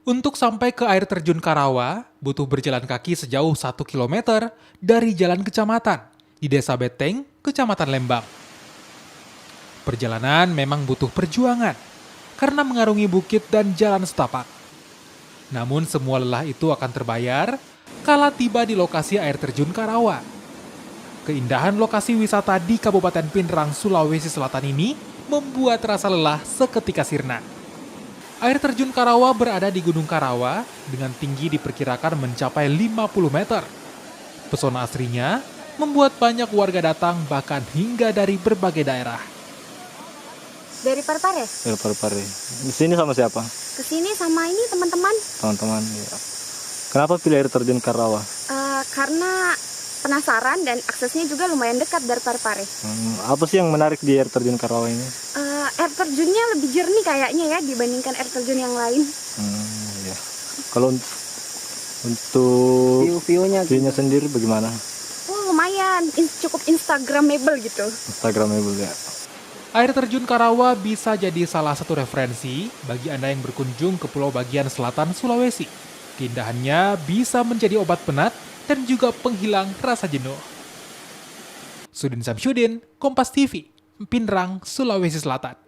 Untuk sampai ke air terjun Karawa, butuh berjalan kaki sejauh 1 kilometer dari jalan kecamatan di Desa Beteng, Kecamatan Lembang. Perjalanan memang butuh perjuangan karena mengarungi bukit dan jalan setapak. Namun semua lelah itu akan terbayar kala tiba di lokasi air terjun Karawa. Keindahan lokasi wisata di Kabupaten Pinrang, Sulawesi Selatan ini membuat rasa lelah seketika sirna. Air terjun Karawa berada di Gunung Karawa dengan tinggi diperkirakan mencapai 50 meter. Pesona asrinya membuat banyak warga datang bahkan hingga dari berbagai daerah. Dari Parepare? Dari Parepare. Di sini sama siapa? Kesini sama ini teman-teman. Teman-teman. Ya. Kenapa pilih air terjun Karawa? Karena penasaran dan aksesnya juga lumayan dekat dari Parepare. Apa sih yang menarik di air terjun Karawa ini? Air terjunnya lebih jernih kayaknya ya dibandingkan air terjun yang lain. Ya. Kalau untuk view-nya sendiri bagaimana? Lumayan, cukup instagramable gitu. Instagramable ya. Air terjun Karawa bisa jadi salah satu referensi bagi Anda yang berkunjung ke pulau bagian selatan Sulawesi. Keindahannya bisa menjadi obat penat dan juga penghilang rasa jenuh. Sudin Samsyudin, Kompas TV, Pinrang, Sulawesi Selatan.